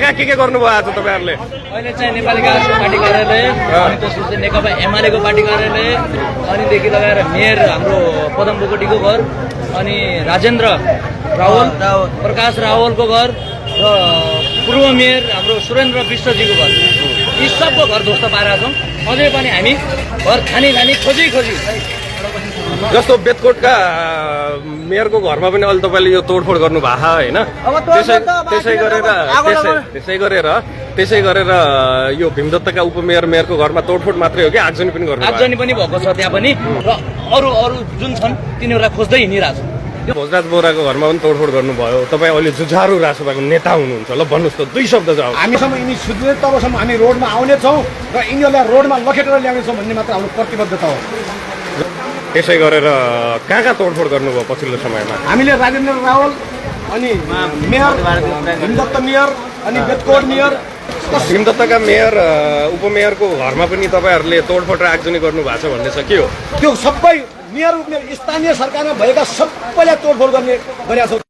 कहाँ के गर्नुभयो आज तपाईँहरूले? अहिले चाहिँ नेपाली काङ्ग्रेसको पार्टी कार्यालय अनि त्यसपछि नेकपा एमालेको पार्टी कार्यालय अनिदेखि लगाएर मेयर हाम्रो पदम बोगटीको घर अनि राजेन्द्र रावल प्रकाश रावलको घर र पूर्व मेयर हाम्रो सुरेन्द्र विष्टजीको घर यी सबको घर ध्वस्त पारेका छौँ। अझै पनि हामी घर खानी खोजी जस्तो बेतकोटका मेयरको घरमा पनि अहिले तपाईँले यो तोडफोड गर्नु भएको होइन? त्यसै गरेर यो भीमदत्तका उपमेयरको घरमा तोडफोड मात्रै हो कि आगजनी पनि गर्नु? आगजनी पनि भएको छ त्यहाँ पनि र अरू जुन छन् तिनीहरूलाई खोज्दै हिँडिरहेको छ। भोजराज बोहराको घरमा पनि तोडफोड गर्नुभयो। तपाईँ अहिले जुझारु रासपाको नेता हुनुहुन्छ, ल भन्नुहोस् त, 2 शब्द जाऊ। हामीसम्म यिनी सुध्रे तबसम्म हामी रोडमा आउने छौँ र यिनीहरूलाई रोडमा लखेटेर ल्याउनेछौँ भन्ने मात्र हाम्रो प्रतिबद्धता हो। त्यसै गरेर कहाँ तोडफोड गर्नुभयो पछिल्लो समयमा? हामीले राजेन्द्र रावल अनि मेयर भीमदत्त मेयर अनि बेतकोट मेयर भीमदत्तका मेयर उपमेयरको घरमा पनि तपाईँहरूले तोडफोड र आगजनी गर्नु भएको छ भन्ने छ, के हो त्यो? सबै मेयर स्थानीय सरकारमा भएका सबैलाई तोडफोड गरेका छौँ।